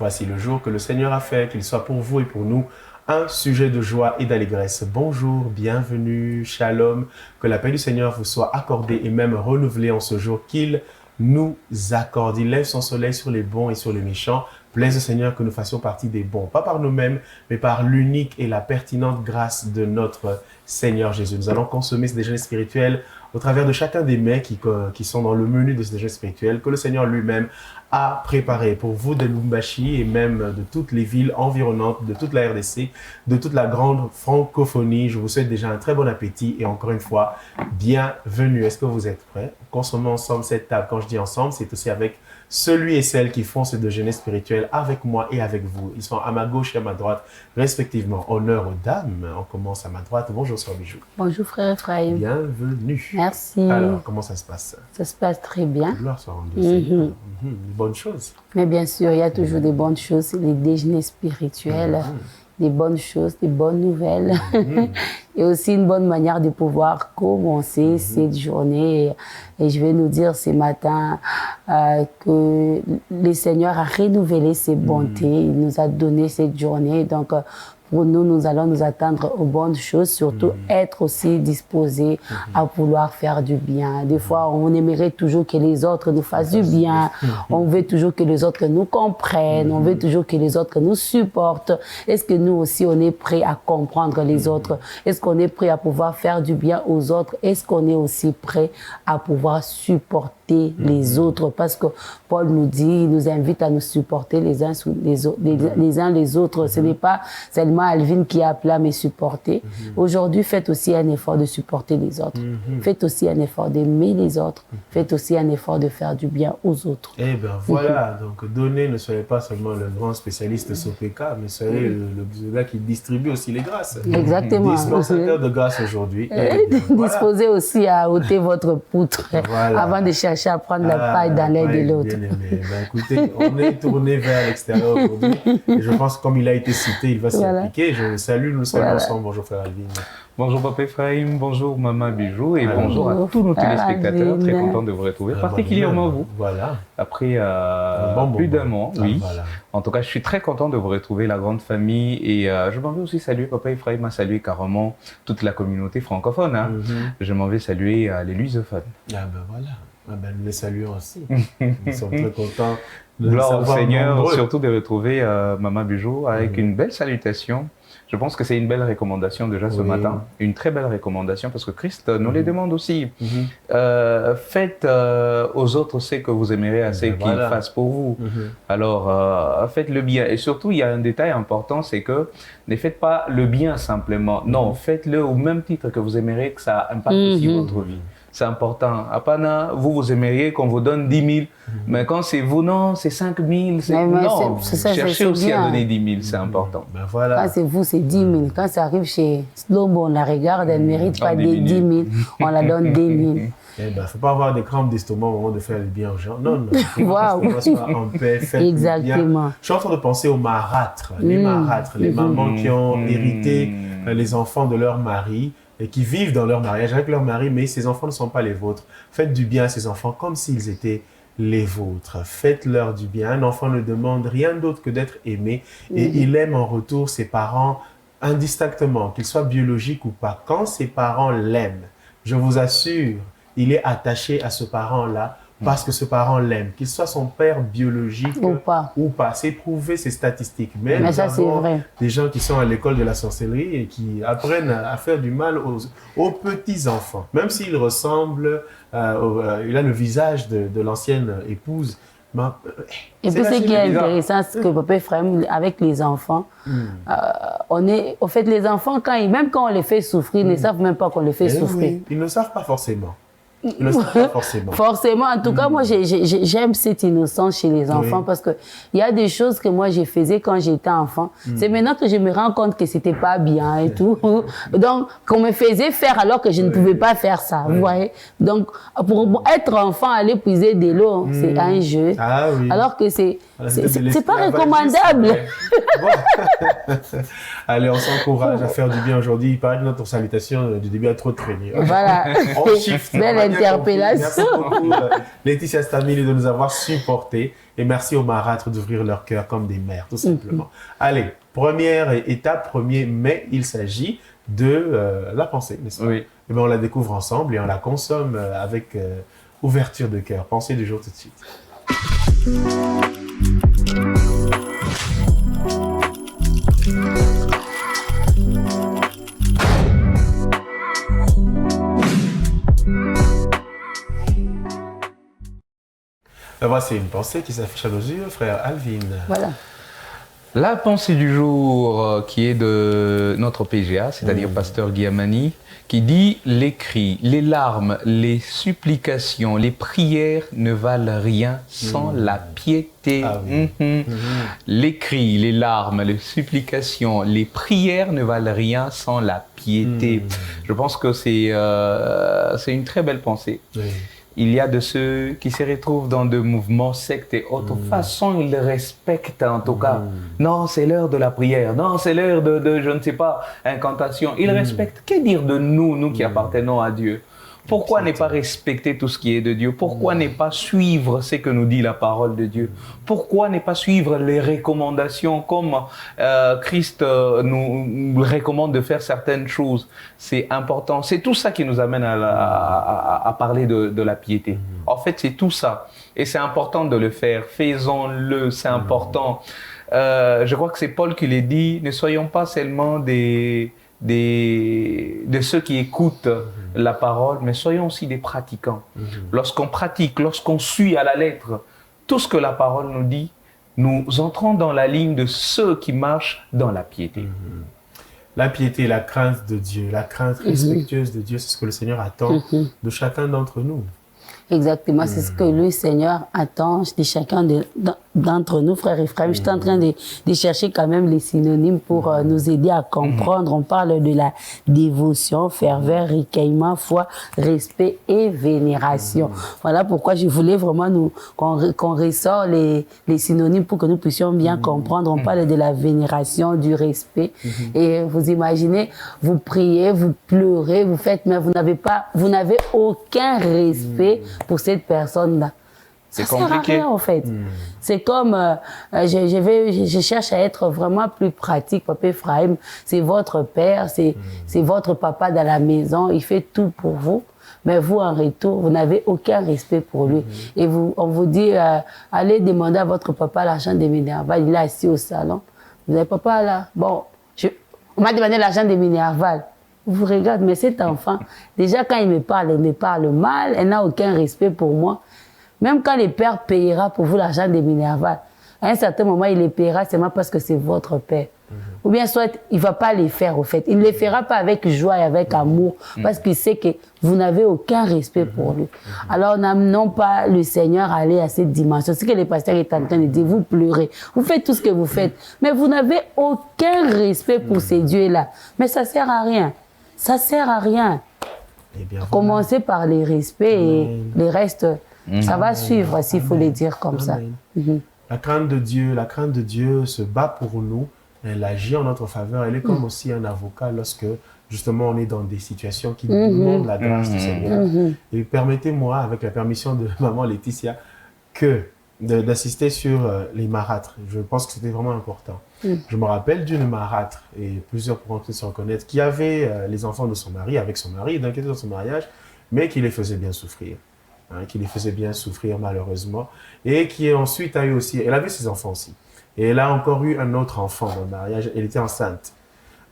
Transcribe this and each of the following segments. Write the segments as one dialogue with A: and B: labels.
A: Voici le jour que le Seigneur a fait, qu'il soit pour vous et pour nous un sujet de joie et d'allégresse. Bonjour, bienvenue, shalom, que la paix du Seigneur vous soit accordée et même renouvelée en ce jour qu'il nous accorde. Il lève son soleil sur les bons et sur les méchants. Plaise au Seigneur que nous fassions partie des bons, pas par nous-mêmes, mais par l'unique et la pertinente grâce de notre Seigneur Jésus. Nous allons consommer ce déjeuner spirituel au travers de chacun des mets qui sont dans le menu de ce déjeuner spirituel que le Seigneur lui-même a préparé pour vous de Lubumbashi et même de toutes les villes environnantes, de toute la RDC, de toute la grande francophonie. Je vous souhaite déjà un très bon appétit et encore une fois, bienvenue. Est-ce que vous êtes prêts? Consommons ensemble cette table. Quand je dis ensemble, c'est aussi avec celui et celle qui font ce déjeuner spirituel avec moi et avec vous. Ils sont à ma gauche et à ma droite, respectivement. Honneur aux dames. On commence à ma droite. Bonjour, Sœur Bijou.
B: Bonjour, frère Ephraim.
A: Bienvenue.
B: Merci.
A: Alors, comment ça se passe?
B: Ça se passe très bien.
A: Gloire soit rendue au Seigneur. Bonne chose.
B: Mais bien sûr, il y a toujours des bonnes choses. Les déjeuners spirituels, des bonnes choses, des bonnes nouvelles. Et aussi une bonne manière de pouvoir commencer cette journée. Et je vais nous dire ce matin que le Seigneur a renouvelé ses bontés. Il nous a donné cette journée. Donc, pour nous, nous allons nous attendre aux bonnes choses, surtout être aussi disposés à vouloir faire du bien. Des fois, on aimerait toujours que les autres nous fassent du bien. On veut toujours que les autres nous comprennent. On veut toujours que les autres nous supportent. Est-ce que nous aussi, on est prêt à comprendre les autres? Est-ce qu'on est prêt à pouvoir faire du bien aux autres? Est-ce qu'on est aussi prêt à pouvoir supporter les autres? Parce que Paul nous dit, il nous invite à nous supporter les uns les autres. Ce n'est pas seulement Alvin qui a appelé à me supporter. Aujourd'hui, faites aussi un effort de supporter les autres. Faites aussi un effort d'aimer les autres. Faites aussi un effort de faire du bien aux autres.
A: Eh bien voilà, donc donnez, ne soyez pas seulement le grand spécialiste SOPK, mais soyez le gars qui distribue aussi les grâces.
B: Exactement.
A: Dispensateur de grâce aujourd'hui.
B: Disposez aussi à ôter votre poutre avant de chercher à prendre la paille dans l'air de l'autre.
A: Écoutez, on est tourné vers l'extérieur aujourd'hui. Et je pense que comme il a été cité, il va s'y appliquer. Je le salue, nous saluons ensemble. Bonjour frère Alvin.
C: Bonjour Papa Ephraim, bonjour Maman Bijou et bonjour à tous nos téléspectateurs. Très content de vous retrouver, particulièrement vous.
A: Voilà.
C: Après plus d'un mois, oui.
A: Voilà.
C: En tout cas, je suis très content de vous retrouver, la grande famille. Et je m'en vais aussi saluer Papa Ephraim, à saluer carrément toute la communauté francophone. Hein. Je m'en vais saluer les lusophones.
A: Ah ben voilà. Ah ben, nous les saluons aussi. Nous sommes très contents.
C: Gloire au Seigneur, surtout de retrouver Maman Bijou avec une belle salutation. Je pense que c'est une belle recommandation déjà ce matin, une très belle recommandation parce que Christ nous les demande aussi. Faites aux autres ce que vous aimerez à ce qu'ils fassent pour vous. Alors faites le bien et surtout il y a un détail important, c'est que ne faites pas le bien simplement. Non, faites-le au même titre que vous aimeriez que ça impacte aussi votre vie. C'est important. Apana, vous aimeriez qu'on vous donne 10 000, mais quand c'est vous, non, c'est 5 000. Non, cherchez aussi à donner 10 000, c'est important.
A: Ben voilà.
B: Quand c'est vous, c'est 10 000. Quand ça arrive chez Slobo, on la regarde, elle ne mérite pas des 10 000, on la donne des 000.
A: Il ne faut pas avoir des crampes d'estomac au moment de faire le bien aux gens. Non, non. Il faut rester en paix, faites
B: exactement.
A: Bien. Je suis en train de penser aux marâtres, les marâtres, les mamans qui ont hérité les enfants de leur mari et qui vivent dans leur mariage avec leur mari, mais ces enfants ne sont pas les vôtres. Faites du bien à ces enfants comme s'ils étaient les vôtres. Faites-leur du bien. Un enfant ne demande rien d'autre que d'être aimé et il aime en retour ses parents indistinctement, qu'ils soient biologiques ou pas. Quand ses parents l'aiment, je vous assure, il est attaché à ce parent-là parce que ce parent l'aime, qu'il soit son père biologique ou pas. C'est prouvé, c'est statistique. Mais
B: ça, c'est vrai.
A: Des gens qui sont à l'école de la sorcellerie et qui apprennent à faire du mal aux petits-enfants. Même s'il ressemble, il a le visage de l'ancienne épouse.
B: Et puis ce qui est intéressant, c'est que Papa Ephraim, avec les enfants, au fait, les enfants, même quand on les fait souffrir, ils ne savent même pas qu'on les fait souffrir.
A: Oui, ils ne savent pas forcément. Ils ne savent pas forcément.
B: Forcément, en tout cas, moi, j'aime cette innocence chez les enfants parce que il y a des choses que moi, j'ai faisais quand j'étais enfant. C'est maintenant que je me rends compte que c'était pas bien et tout. Donc, qu'on me faisait faire alors que je ne pouvais pas faire ça, vous voyez. Donc, pour être enfant, aller puiser de l'eau, c'est un jeu.
A: Ah, oui.
B: Alors que c'est pas recommandable.
A: Bon. Allez, on s'encourage à faire du bien aujourd'hui. Il paraît que notre salutation du début a trop traîné.
B: Voilà.
A: On shift.
B: interpellation.
A: Merci beaucoup, Laetitia Stamili, de nous avoir supportés. Et merci aux marâtres d'ouvrir leur cœur comme des mères, tout simplement. Allez, première étape, 1er mai, il s'agit de la pensée, n'est-ce pas?
C: Oui.
A: Et bien, on la découvre ensemble et on la consomme avec ouverture de cœur. Pensée du jour tout de suite. Voici une pensée qui s'affiche à nos yeux, frère Alvin.
B: Voilà.
C: La pensée du jour qui est de notre PGA, c'est-à-dire pasteur Guillamani, qui dit « Les cris, les larmes, les supplications, les prières ne valent rien sans la piété.
A: Ah oui.
C: Les cris, les larmes, les supplications, les prières ne valent rien sans la piété. Je pense que c'est une très belle pensée.
A: Oui.
C: Il y a de ceux qui se retrouvent dans des mouvements sectes et autres façons, ils respectent en tout cas. Non, c'est l'heure de la prière. Non, c'est l'heure de, je ne sais pas, incantation. Ils respectent. Que dire de nous, nous qui appartenons à Dieu? Pourquoi ne pas respecter tout ce qui est de Dieu? Pourquoi ne pas suivre ce que nous dit la parole de Dieu? Pourquoi ne pas suivre les recommandations comme Christ nous recommande de faire certaines choses? C'est important. C'est tout ça qui nous amène à parler de la piété. En fait, c'est tout ça. Et c'est important de le faire. Faisons-le, c'est important. Je crois que c'est Paul qui l'a dit, ne soyons pas seulement de ceux qui écoutent la parole, mais soyons aussi des pratiquants. Lorsqu'on pratique, lorsqu'on suit à la lettre tout ce que la parole nous dit, nous entrons dans la ligne de ceux qui marchent dans la piété.
A: La piété, la crainte de Dieu, la crainte respectueuse de Dieu, c'est ce que le Seigneur attend de chacun d'entre nous.
B: Exactement, c'est ce que le Seigneur attend de chacun d'entre nous, frères et frères. Je suis en train de chercher quand même les synonymes pour nous aider à comprendre. On parle de la dévotion, ferveur, recueillement, foi, respect et vénération. Voilà pourquoi je voulais vraiment qu'on ressort les synonymes pour que nous puissions bien comprendre. On parle de la vénération, du respect. Et vous imaginez, vous priez, vous pleurez, vous faites, mais vous n'avez aucun respect pour cette personne-là.
C: C'est
B: compliqué. Ça sert à rien, en fait. C'est comme, je cherche à être vraiment plus pratique, Papa Ephraim. C'est votre père, c'est votre papa dans la maison. Il fait tout pour vous. Mais vous, en retour, vous n'avez aucun respect pour lui. Et on vous dit, allez demander à votre papa l'argent des Minerval. Il est assis au salon. Vous n'avez papa là. Bon, on m'a demandé l'argent des Minerval. Vous regardez, mais cet enfant, déjà quand il me parle mal, elle n'a aucun respect pour moi. Même quand le père payera pour vous l'argent des Minerval, à un certain moment, il les payera seulement parce que c'est votre père. Ou bien soit, il ne va pas les faire au fait. Il ne les fera pas avec joie et avec amour, parce qu'il sait que vous n'avez aucun respect pour lui. Alors, n'amenons pas le Seigneur à aller à cette dimension. C'est ce que le pasteur est en train de dire. Vous pleurez, vous faites tout ce que vous faites, mais vous n'avez aucun respect pour ces dieux-là. Mais ça ne sert à rien. Ça ne sert à rien.
A: Eh bien,
B: commencez par les respects et le reste, ça va suivre, s'il faut le dire comme ça.
A: La crainte de Dieu se bat pour nous. Elle agit en notre faveur. Elle est comme aussi un avocat lorsque, justement, on est dans des situations qui nous demandent la grâce du Seigneur. Et permettez-moi, avec la permission de maman Laetitia, d'assister sur les marâtres. Je pense que c'était vraiment important. Je me rappelle d'une marâtre, et plusieurs pourront se reconnaître, qui avait les enfants de son mari, avec son mari, d'un côté dans son mariage, mais qui les faisait bien souffrir. Qui les faisait bien souffrir malheureusement. Et qui ensuite a eu aussi, elle avait ses enfants aussi. Et elle a encore eu un autre enfant dans le mariage, elle était enceinte.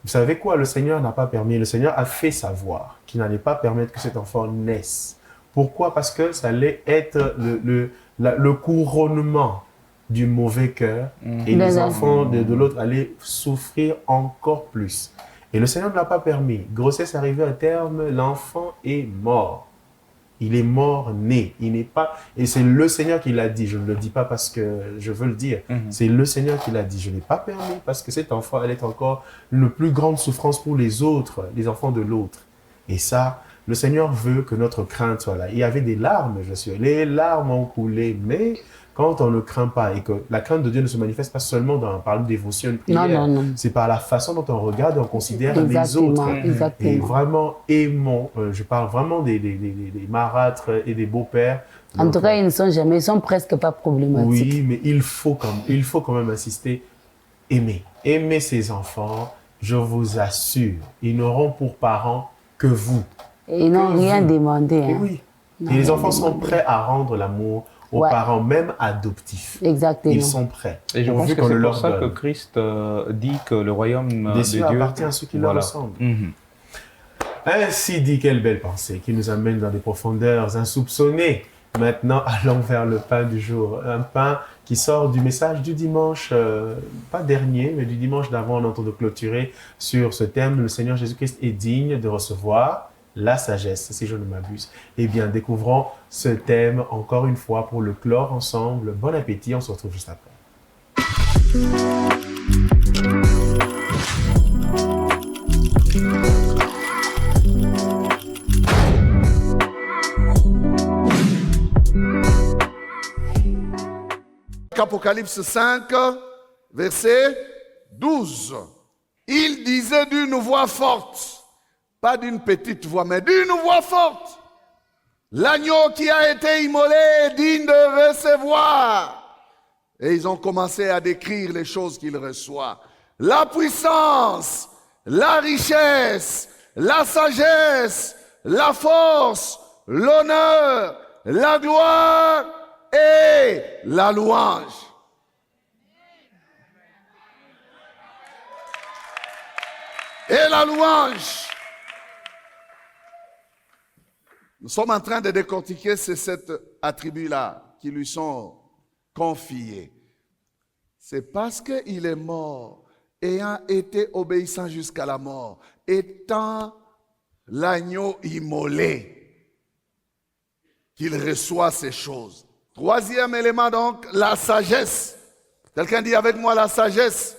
A: Vous savez quoi? Le Seigneur n'a pas permis, le Seigneur a fait savoir qu'il n'allait pas permettre que cet enfant naisse. Pourquoi? Parce que ça allait être le couronnement du mauvais cœur et les enfants de l'autre allaient souffrir encore plus. Et le Seigneur ne l'a pas permis. Grossesse arrivée à terme, l'enfant est mort. Il est mort-né. Il n'est pas... Et c'est le Seigneur qui l'a dit. Je ne le dis pas parce que je veux le dire. C'est le Seigneur qui l'a dit. Je n'ai pas permis parce que cet enfant allait être encore une plus grande souffrance pour les autres, les enfants de l'autre. Et ça, le Seigneur veut que notre crainte soit là. Il y avait des larmes, je suis. Les larmes ont coulé, mais quand on ne craint pas et que la crainte de Dieu ne se manifeste pas seulement par une dévotion, une prière, c'est par la façon dont on regarde et on considère les autres.
B: Exactement.
A: Et vraiment aimons, je parle vraiment des marâtres et des beaux-pères.
B: En tout cas, ils ne sont jamais, ils sont presque pas problématiques.
A: Oui, mais il faut quand même insister. Aimer ses enfants, je vous assure, ils n'auront pour parents que vous.
B: Et ils n'ont rien demandé. Hein.
A: Oui. Et les enfants sont prêts à rendre l'amour aux parents, même adoptifs.
B: Exactement.
A: Ils sont prêts.
C: Et je pense que c'est pour ça que Christ dit que le royaume de Dieu
A: appartient à ceux qui leur ressemblent. Ainsi dit, quelle belle pensée qui nous amène dans des profondeurs insoupçonnées. Maintenant, allons vers le pain du jour. Un pain qui sort du message du dimanche, pas dernier, mais du dimanche d'avant, on entend de clôturer sur ce thème. Le Seigneur Jésus-Christ est digne de recevoir la sagesse, si je ne m'abuse. Eh bien, découvrons ce thème encore une fois pour le clore ensemble. Bon appétit, on se retrouve juste après.
D: Apocalypse 5, verset 12. Il disait d'une voix forte, pas d'une petite voix, mais d'une voix forte, l'agneau qui a été immolé est digne de recevoir. Et ils ont commencé à décrire les choses qu'il reçoit. La puissance, la richesse, la sagesse, la force, l'honneur, la gloire et la louange. Et la louange. Nous sommes en train de décortiquer ces 7 attributs-là qui lui sont confiés. C'est parce qu'il est mort, ayant été obéissant jusqu'à la mort, étant l'agneau immolé, qu'il reçoit ces choses. 3e élément donc, la sagesse. Quelqu'un dit avec moi la sagesse.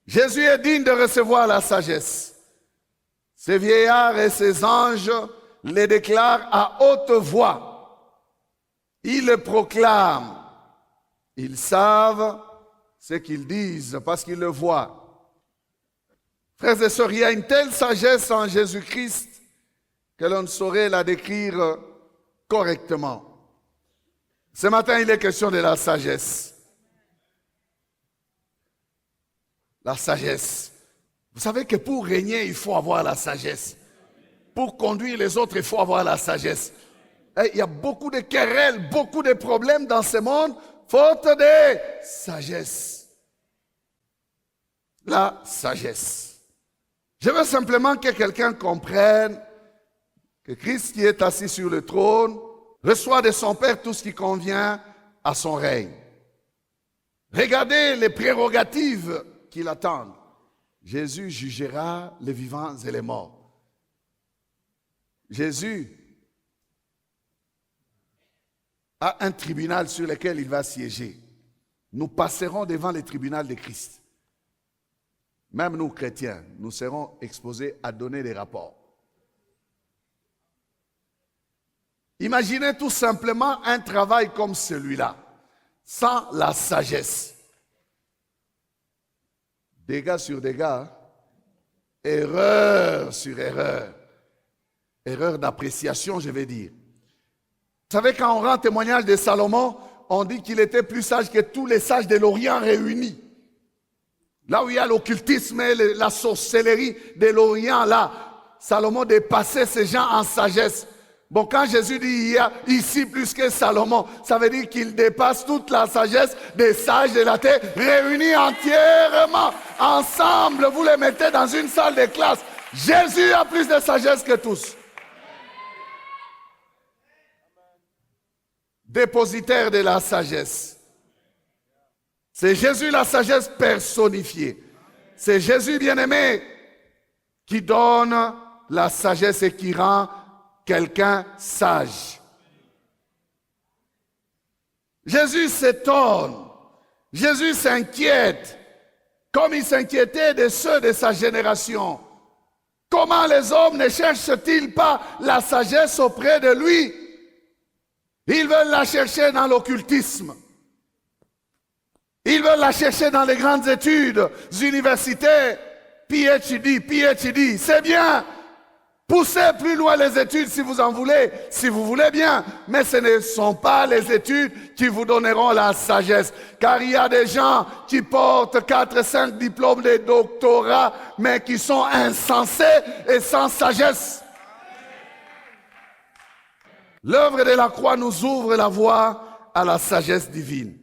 D: Jésus est digne de recevoir la sagesse. Ces vieillards et ces anges les déclarent à haute voix. Ils le proclament. Ils savent ce qu'ils disent parce qu'ils le voient. Frères et sœurs, il y a une telle sagesse en Jésus-Christ que l'on ne saurait la décrire correctement. Ce matin, il est question de la sagesse. La sagesse. Vous savez que pour régner, il faut avoir la sagesse. Pour conduire les autres, il faut avoir la sagesse. Et il y a beaucoup de querelles, beaucoup de problèmes dans ce monde, faute de sagesse. La sagesse. Je veux simplement que quelqu'un comprenne que Christ qui est assis sur le trône reçoit de son Père tout ce qui convient à son règne. Regardez les prérogatives qui l'attendent. Jésus jugera les vivants et les morts. Jésus a un tribunal sur lequel il va siéger. Nous passerons devant le tribunal de Christ. Même nous, chrétiens, nous serons exposés à donner des rapports. Imaginez tout simplement un travail comme celui-là, sans la sagesse. Dégâts sur dégâts, erreur sur erreur, erreur d'appréciation, je vais dire. Vous savez, quand on rend témoignage de Salomon, on dit qu'il était plus sage que tous les sages de l'Orient réunis. Là où il y a l'occultisme et la sorcellerie de l'Orient, là, Salomon dépassait ces gens en sagesse. Bon, quand Jésus dit il y a ici plus que Salomon, ça veut dire qu'il dépasse toute la sagesse des sages de la terre, réunis entièrement, ensemble. Vous les mettez dans une salle de classe. Jésus a plus de sagesse que tous. Dépositaire de la sagesse. C'est Jésus la sagesse personnifiée. C'est Jésus bien-aimé qui donne la sagesse et qui rend quelqu'un sage. Jésus s'étonne. Jésus s'inquiète. Comme il s'inquiétait de ceux de sa génération. Comment les hommes ne cherchent-ils pas la sagesse auprès de lui? Ils veulent la chercher dans l'occultisme. Ils veulent la chercher dans les grandes études universitaires. PhD, c'est bien. Poussez plus loin les études si vous en voulez, si vous voulez bien. Mais ce ne sont pas les études qui vous donneront la sagesse. Car il y a des gens qui portent 4, 5 diplômes de doctorat, mais qui sont insensés et sans sagesse. L'œuvre de la croix nous ouvre la voie à la sagesse divine.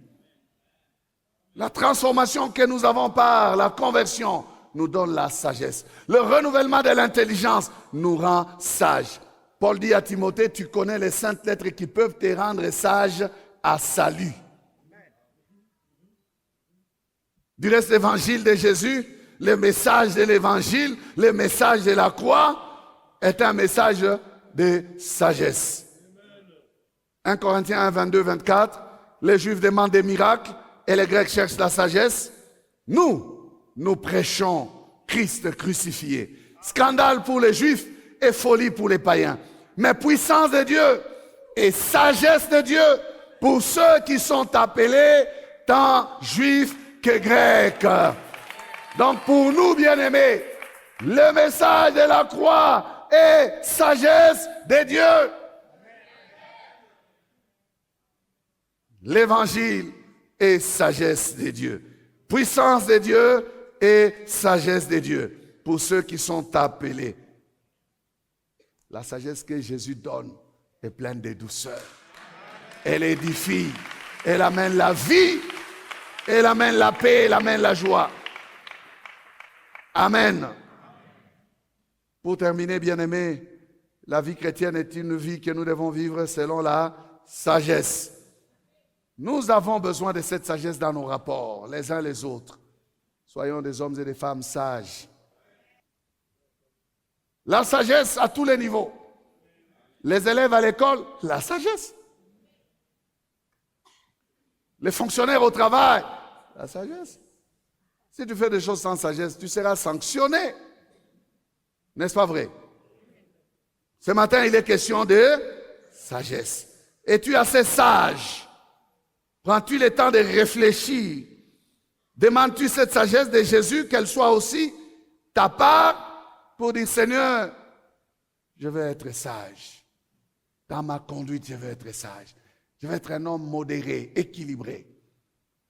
D: La transformation que nous avons par la conversion nous donne la sagesse. Le renouvellement de l'intelligence nous rend sages. Paul dit à Timothée, tu connais les saintes lettres qui peuvent te rendre sage à salut. Du reste, l'évangile de Jésus, le message de l'évangile, le message de la croix est un message de sagesse. 1 Corinthiens 1, 22, 24, les Juifs demandent des miracles et les Grecs cherchent la sagesse. Nous prêchons Christ crucifié. Scandale pour les Juifs et folie pour les païens. Mais puissance de Dieu et sagesse de Dieu pour ceux qui sont appelés tant Juifs que Grecs. Donc pour nous, bien-aimés, le message de la croix est sagesse de Dieu. L'évangile est sagesse de Dieu. Puissance de Dieu et sagesse de Dieu pour ceux qui sont appelés. La sagesse que Jésus donne est pleine de douceur. Elle édifie, elle amène la vie, elle amène la paix, elle amène la joie. Amen. Pour terminer, bien-aimés, la vie chrétienne est une vie que nous devons vivre selon la sagesse. Nous avons besoin de cette sagesse dans nos rapports, les uns les autres. Soyons des hommes et des femmes sages. La sagesse à tous les niveaux. Les élèves à l'école, la sagesse. Les fonctionnaires au travail, la sagesse. Si tu fais des choses sans sagesse, tu seras sanctionné. N'est-ce pas vrai? Ce matin, il est question de sagesse. Es-tu assez sage? Prends-tu le temps de réfléchir? Demandes-tu cette sagesse de Jésus, qu'elle soit aussi ta part pour dire, Seigneur, je veux être sage. Dans ma conduite, je veux être sage. Je veux être un homme modéré, équilibré,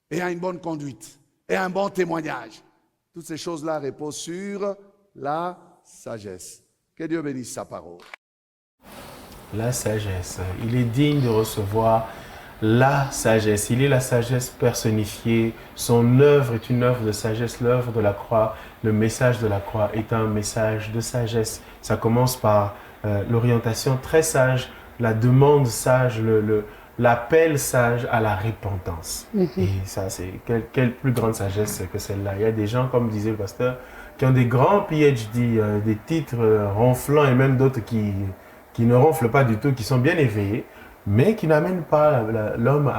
D: ayant une bonne conduite et un bon témoignage. Toutes ces choses-là reposent sur la sagesse. Que Dieu bénisse sa parole.
A: La sagesse. Il est digne de recevoir la sagesse. Il est la sagesse personnifiée. Son œuvre est une œuvre de sagesse. L'œuvre de la croix, le message de la croix est un message de sagesse. Ça commence par l'orientation très sage, la demande sage, l'appel sage à la repentance. Et ça, c'est quelle plus grande sagesse que celle-là. Il y a des gens, comme disait le pasteur, qui ont des grands PhD, des titres ronflants et même d'autres qui ne ronflent pas du tout, qui sont bien éveillés, mais qui n'amènent pas l'homme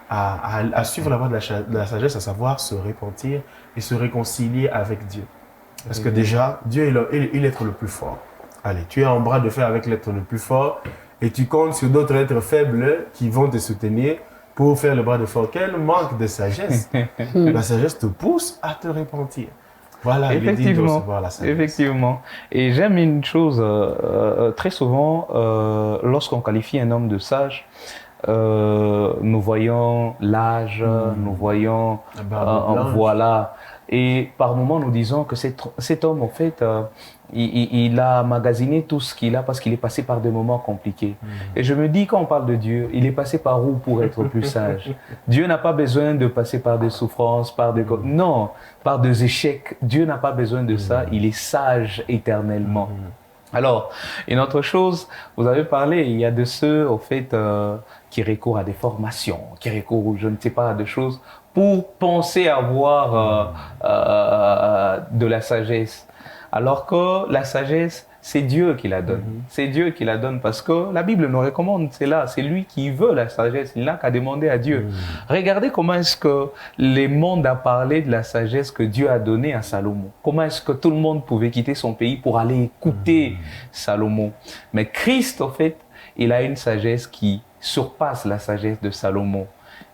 A: à suivre la voie de la sagesse, à savoir se repentir et se réconcilier avec Dieu. Parce que déjà, Dieu est l'être le plus fort. Allez, tu es en bras de fer avec l'être le plus fort et tu comptes sur d'autres êtres faibles qui vont te soutenir pour faire le bras de fer. Quel manque de sagesse! La sagesse te pousse à te repentir. Voilà,
C: effectivement, effectivement. Et j'aime une chose, très souvent, lorsqu'on qualifie un homme de sage, nous voyons l'âge, nous voyons, voilà. Et par moments, nous disons que cet homme, en fait, il a magasiné tout ce qu'il a parce qu'il est passé par des moments compliqués. Et je me dis, quand on parle de Dieu, il est passé par où pour être plus sage? Dieu n'a pas besoin de passer par des souffrances, non, par des échecs. Dieu n'a pas besoin de ça. Il est sage éternellement. Alors, une autre chose, vous avez parlé, il y a de ceux, au fait, qui recourent à des formations, qui recourent, je ne sais pas, à des choses pour penser avoir de la sagesse. Alors que la sagesse, c'est Dieu qui la donne. C'est Dieu qui la donne parce que la Bible nous recommande, c'est là, c'est lui qui veut la sagesse. Il n'a qu'à demander à Dieu. Regardez comment est-ce que le monde a parlé de la sagesse que Dieu a donnée à Salomon. Comment est-ce que tout le monde pouvait quitter son pays pour aller écouter Salomon. Mais Christ, en fait, il a une sagesse qui surpasse la sagesse de Salomon.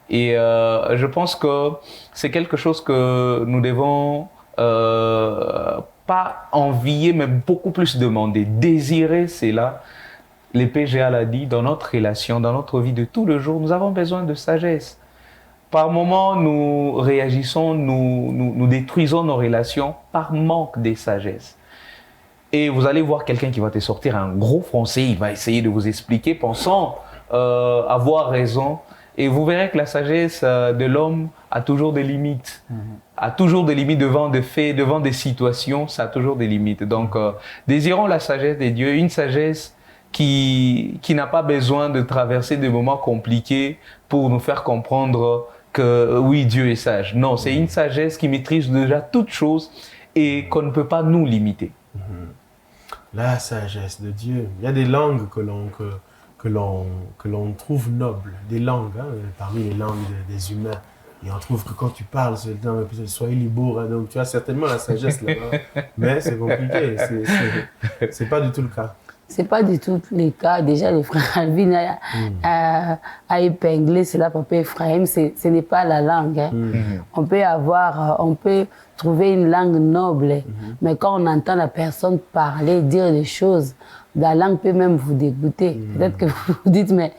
C: Et je pense que c'est quelque chose que nous devons pas envier, mais beaucoup plus demander, désirer cela. Les PGA l'a dit, dans notre relation, dans notre vie de tous les jours, nous avons besoin de sagesse. Par moments, nous réagissons, nous détruisons nos relations par manque de sagesse. Et vous allez voir quelqu'un qui va te sortir un gros français, il va essayer de vous expliquer, pensant avoir raison. Et vous verrez que la sagesse de l'homme a toujours des limites. A toujours des limites devant des faits, devant des situations, ça a toujours des limites. Donc, désirons la sagesse de Dieu, une sagesse qui n'a pas besoin de traverser des moments compliqués pour nous faire comprendre que oui, Dieu est sage. Non, c'est une sagesse qui maîtrise déjà toutes choses et qu'on ne peut pas nous limiter.
A: La sagesse de Dieu. Il y a des langues que l'on trouve nobles, des langues, hein, parmi les langues des humains. Et on trouve que quand tu parles, sois libre, hein, donc tu as certainement la sagesse là-bas. Mais c'est compliqué, c'est pas du tout le cas.
B: C'est pas du tout le cas. Déjà, le frère Alvin a épinglé cela, papa Ephraim, ce n'est pas la langue. Hein. On peut trouver une langue noble, mais quand on entend la personne parler, dire des choses, la langue peut même vous dégoûter. Peut-être que vous vous dites, mais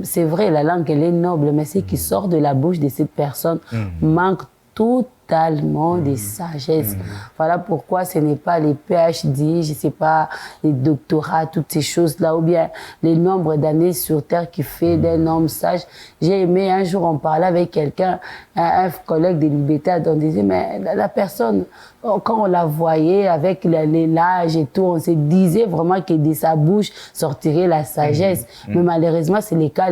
B: c'est vrai, la langue, elle est noble, mais ce qui sort de la bouche de cette personne manque totalement de sagesse. Voilà pourquoi ce n'est pas les PhD, je ne sais pas, les doctorats, toutes ces choses-là, ou bien les nombres d'années sur Terre qui fait d'un homme sage. J'ai aimé, un jour, on parlait avec quelqu'un, un collègue de Libéta, on disait, mais la personne, quand on la voyait avec l'âge et tout, on se disait vraiment que de sa bouche sortirait la sagesse. Mais malheureusement, c'est les cas.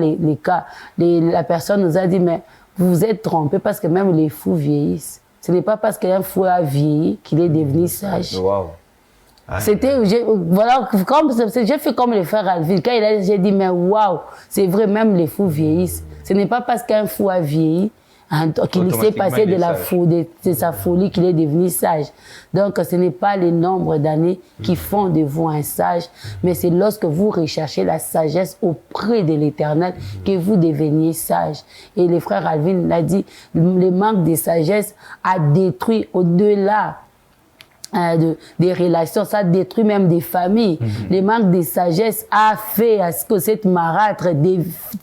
B: La personne nous a dit, mais vous vous êtes trompé parce que même les fous vieillissent. Ce n'est pas parce qu'un fou a vieilli qu'il est devenu sage.
C: Wow.
B: C'était, voilà, j'ai fait comme le frère Alvin. Quand j'ai dit, mais waouh, c'est vrai, même les fous vieillissent. Ce n'est pas parce qu'un fou a vieilli qu'il s'est passé de sa folie qu'il est devenu sage. Donc, ce n'est pas le nombre d'années qui font de vous un sage, mais c'est lorsque vous recherchez la sagesse auprès de l'Éternel que vous deveniez sage. Et le frère Alvin l'a dit, le manque de sagesse a détruit au-delà des relations, ça détruit même des familles. Le manque de sagesse a fait à ce que cette marâtre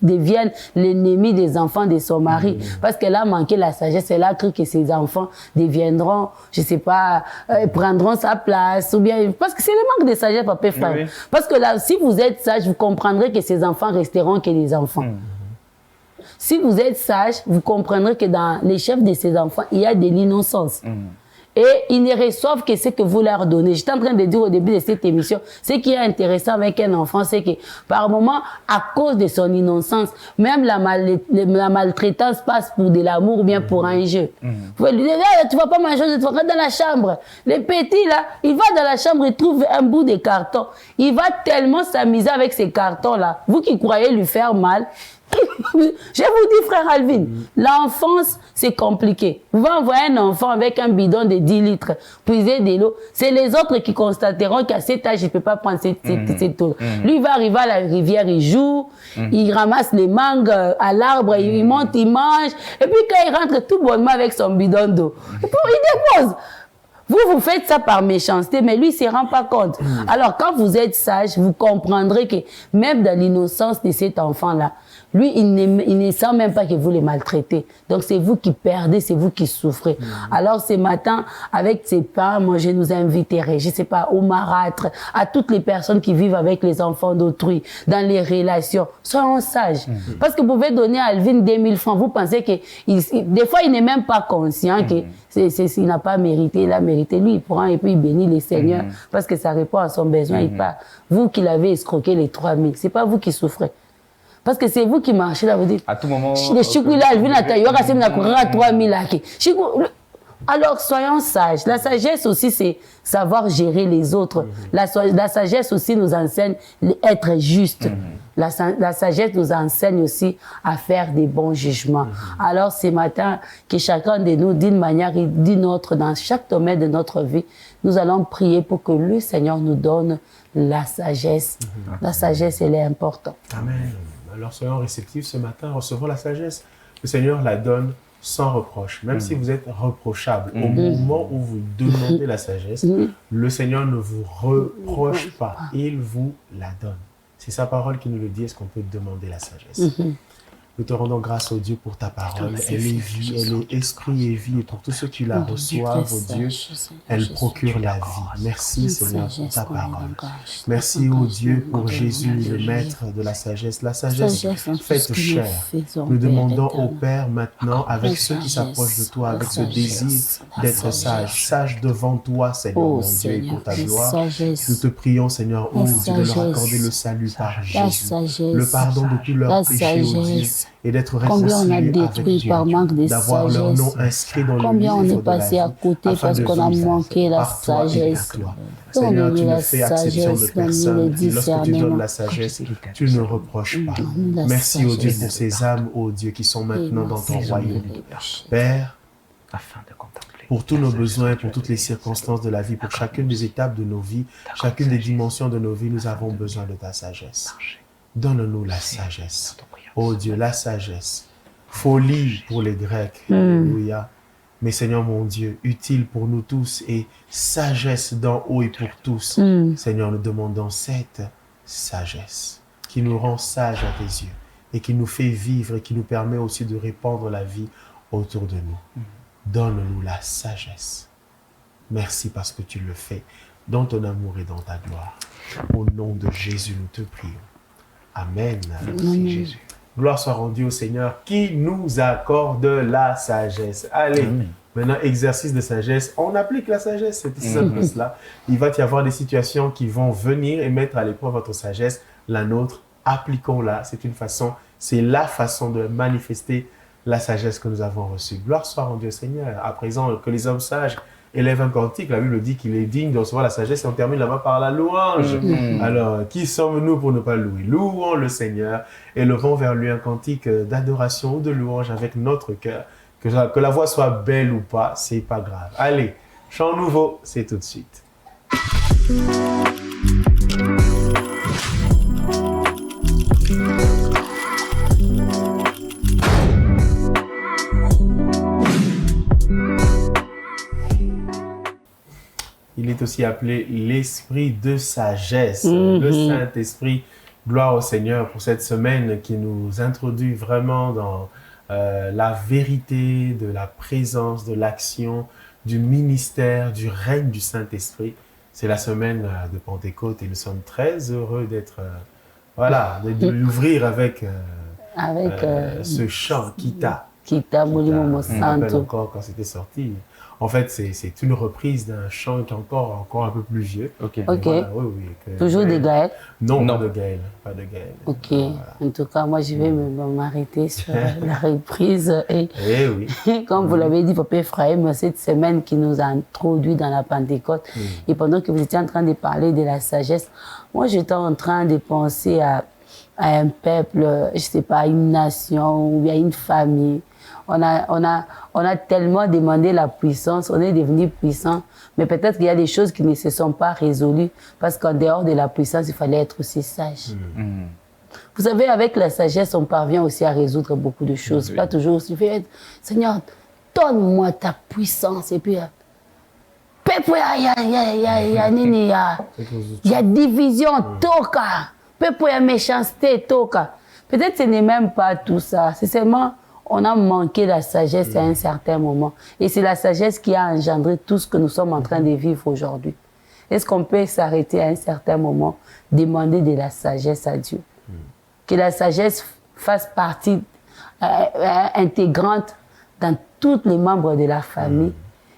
B: devienne l'ennemi des enfants de son mari. Parce qu'elle a manqué la sagesse, elle a cru que ses enfants deviendront, je sais pas, prendront sa place, ou bien, parce que c'est le manque de sagesse, papa frère. Oui. Parce que là, si vous êtes sage, vous comprendrez que ces enfants resteront que des enfants. Si vous êtes sage, vous comprendrez que dans les chefs de ces enfants, il y a de l'innocence. Et ils ne reçoivent que ce que vous leur donnez. J'étais en train de dire au début de cette émission, ce qui est intéressant avec un enfant, c'est que par moment, à cause de son innocence, même la maltraitance passe pour de l'amour ou bien pour un jeu. Vous pouvez lui dire, hey, tu vas pas manger, tu vas rentrer dans la chambre. Le petit là, il va dans la chambre, il trouve un bout de carton. Il va tellement s'amuser avec ces cartons-là. Vous qui croyez lui faire mal, je vous dis, frère Alvin, l'enfance, c'est compliqué. Vous pouvez envoyer un enfant avec un bidon de 10 litres, puiser de l'eau. C'est les autres qui constateront qu'à cet âge, il ne peut pas prendre cette eau. Lui, il va arriver à la rivière, il joue, il ramasse les mangues à l'arbre, il monte, il mange. Et puis, quand il rentre tout bonnement avec son bidon d'eau, il dépose. Vous faites ça par méchanceté, mais lui, il ne se rend pas compte. Alors, quand vous êtes sage, vous comprendrez que même dans l'innocence de cet enfant-là, lui, il ne sent même pas que vous les maltraitez. Donc, c'est vous qui perdez, c'est vous qui souffrez. Alors, ce matin, avec ses parents, moi, je nous inviterai, je ne sais pas, au marâtre, à toutes les personnes qui vivent avec les enfants d'autrui, dans les relations. Soyons sages. Parce que vous pouvez donner à Alvin 2000 francs. Vous pensez que, des fois, il n'est même pas conscient que il n'a pas mérité, il a mérité. Lui, il prend et puis il bénit les seigneurs parce que ça répond à son besoin. Il part. Vous qui l'avez escroqué les 3000, c'est pas vous qui souffrez. Parce que c'est vous qui marchez là, vous dites.
C: À tout moment.
B: Les chicous là, je viens à tailler, à 3000 là. Alors, soyons sages. La sagesse aussi, c'est savoir gérer les autres. La sagesse aussi nous enseigne être juste. La sagesse nous enseigne aussi à faire des bons jugements. Alors, ce matin, que chacun de nous, d'une manière ou d'une autre, dans chaque domaine de notre vie, nous allons prier pour que le Seigneur nous donne la sagesse. La sagesse, elle est importante.
A: Amen. Alors soyons réceptifs ce matin, recevons la sagesse. Le Seigneur la donne sans reproche. Même si vous êtes reprochable, au moment où vous demandez la sagesse, le Seigneur ne vous reproche pas. Il vous la donne. C'est sa parole qui nous le dit. Est-ce qu'on peut demander la sagesse? Nous te rendons grâce, au Dieu, pour ta parole. Elle est vie, elle est esprit et vie. Et pour tous ceux qui la reçoivent, oh Dieu, elle procure la vie. Merci, Seigneur, pour ta parole. Merci, oh Dieu, pour Jésus, le maître de la sagesse. La sagesse faite chair. Nous demandons au Père maintenant, avec ceux qui s'approchent de toi, avec ce désir d'être sage, sage devant toi, Seigneur, mon Dieu, et pour ta gloire. Nous te prions, Seigneur, oh Dieu, de leur accorder le salut par Jésus, le pardon de tous leurs péchés, oh Dieu, et d'être réconciliés avec Dieu, d'avoir leur nom inscrit dans le livre de la vie,
B: passé à côté parce qu'on a manqué la sagesse.
A: Seigneur, tu ne fais exception de personne. Et lorsque tu donnes la sagesse, tu ne reproches pas. Merci, ô Dieu, pour ces âmes, ô Dieu, qui sont maintenant dans ton royaume. Père, pour tous nos besoins, pour toutes les circonstances de la vie, pour chacune des étapes de nos vies, chacune des dimensions de nos vies, nous avons besoin de ta sagesse. Donne-nous la sagesse. Oh Dieu, la sagesse. Folie pour les Grecs. Alléluia. Mais Seigneur mon Dieu, utile pour nous tous et sagesse d'en haut et pour tous. Seigneur, nous demandons cette sagesse qui nous rend sages à tes yeux et qui nous fait vivre et qui nous permet aussi de répandre la vie autour de nous. Donne-nous la sagesse. Merci parce que tu le fais dans ton amour et dans ta gloire. Au nom de Jésus, nous te prions. Amen. Merci Jésus. Gloire soit rendue au Seigneur qui nous accorde la sagesse. Allez, maintenant, exercice de sagesse. On applique la sagesse, c'est aussi simple que cela. Il va y avoir des situations qui vont venir et mettre à l'épreuve votre sagesse, la nôtre. Appliquons-la. C'est la façon de manifester la sagesse que nous avons reçue. Gloire soit rendue au Seigneur. À présent, que les hommes sages élèvent un cantique. La Bible dit qu'il est digne de recevoir la sagesse et on termine là-bas par la louange. Alors, qui sommes-nous pour ne pas louer? Louons le Seigneur et levons vers lui un cantique d'adoration ou de louange avec notre cœur. Que la voix soit belle ou pas, c'est pas grave. Allez, chant nouveau, c'est tout de suite. Il est aussi appelé l'esprit de sagesse, le Saint-Esprit. Gloire au Seigneur pour cette semaine qui nous introduit vraiment dans la vérité de la présence, de l'action, du ministère, du règne du Saint-Esprit. C'est la semaine de Pentecôte et nous sommes très heureux d'être, de l'ouvrir avec ce chant, Kita.
B: Kita,
A: je me rappelle encore quand c'était sorti. En fait, c'est une reprise d'un chant qui est encore un peu plus vieux.
B: Ok. Voilà, toujours de Gaël?
A: Non, pas de Gaël. Pas de Gaël.
B: Ok. Voilà. En tout cas, moi, je vais m'arrêter sur la reprise. Et comme vous l'avez dit, Papa Ephraim, cette semaine qui nous a introduit dans la Pentecôte, et pendant que vous étiez en train de parler de la sagesse, moi, j'étais en train de penser à un peuple, je ne sais pas, une nation ou bien une famille. On a tellement demandé la puissance, on est devenu puissant, mais peut-être qu'il y a des choses qui ne se sont pas résolues parce qu'en dehors de la puissance, il fallait être aussi sage. Vous savez, avec la sagesse, on parvient aussi à résoudre beaucoup de choses. Pas toujours aussi fait, Seigneur, donne-moi ta puissance. Et puis, il y a division, toka. Il y a méchanceté, toka. Peut-être que ce n'est même pas tout ça, c'est seulement on a manqué la sagesse à un certain moment. Et c'est la sagesse qui a engendré tout ce que nous sommes en train de vivre aujourd'hui. Est-ce qu'on peut s'arrêter à un certain moment, demander de la sagesse à Dieu? Que la sagesse fasse partie intégrante dans tous les membres de la famille.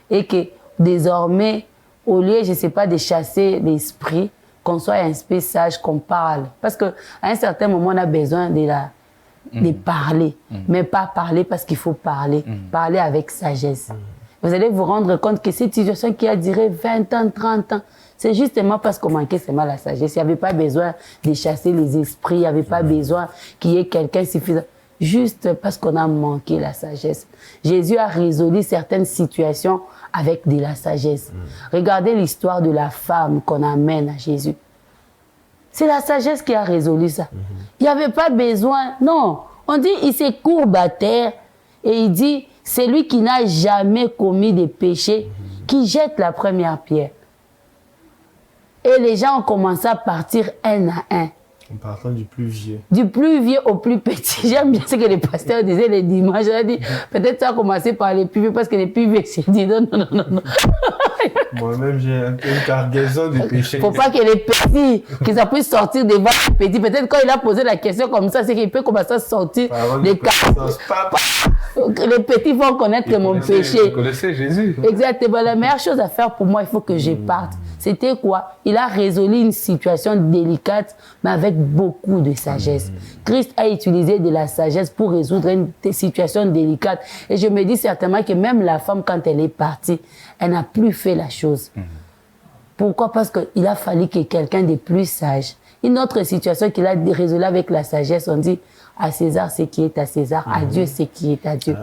B: Et que désormais, au lieu, je ne sais pas, de chasser l'esprit, qu'on soit un peu sage, qu'on parle. Parce qu'à un certain moment, on a besoin de parler, mais pas parler parce qu'il faut parler, parler avec sagesse. Vous allez vous rendre compte que cette situation qui a duré 20 ans, 30 ans, c'est justement parce qu'on manquait seulement la sagesse. Il n'y avait pas besoin de chasser les esprits, il n'y avait pas besoin qu'il y ait quelqu'un suffisant. Juste parce qu'on a manqué la sagesse. Jésus a résolu certaines situations avec de la sagesse. Regardez l'histoire de la femme qu'on amène à Jésus. C'est la sagesse qui a résolu ça. Il n'y avait pas besoin. Non. On dit, il se courbe à terre et il dit, c'est lui qui n'a jamais commis de péché qui jette la première pierre. Et les gens ont commencé à partir un à un.
A: En partant du plus vieux.
B: Du plus vieux au plus petit. J'aime bien ce que les pasteurs disaient les dimanches. J'ai dit, peut-être ça a commencé par les plus vieux, parce que les plus vieux, c'est dit non.
A: Moi-même, j'ai une cargaison de péchés.
B: Faut pas que les petits, que ça puisse sortir devant les petits. Peut-être quand il a posé la question comme ça, c'est qu'il peut commencer à sortir des cargazons. Les petits vont connaître mon péché.
C: Vous connaissez Jésus.
B: Exactement. La meilleure chose à faire pour moi, il faut que je parte. C'était quoi? Il a résolu une situation délicate, mais avec beaucoup de sagesse. Christ a utilisé de la sagesse pour résoudre une situation délicate. Et je me dis certainement que même la femme, quand elle est partie, elle n'a plus fait la chose. Pourquoi? Parce qu'il a fallu que quelqu'un de plus sage. Une autre situation qu'il a résolue avec la sagesse, on dit à César ce qui est à César, à Dieu ce qui est à Dieu.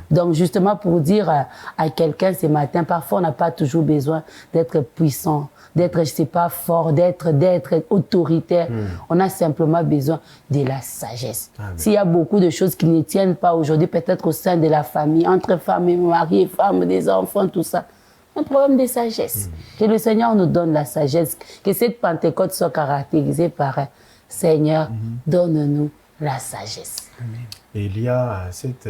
B: Donc justement pour dire à quelqu'un ce matin, parfois on n'a pas toujours besoin d'être puissant, d'être, je sais pas, fort, d'être autoritaire. On a simplement besoin de la sagesse. S'il y a beaucoup de choses qui ne tiennent pas aujourd'hui, peut-être au sein de la famille, entre femmes et mari, femmes, des enfants, tout ça, un problème de sagesse. Que le Seigneur nous donne la sagesse, que cette Pentecôte soit caractérisée par Seigneur, donne-nous la sagesse.
A: Et il y a cette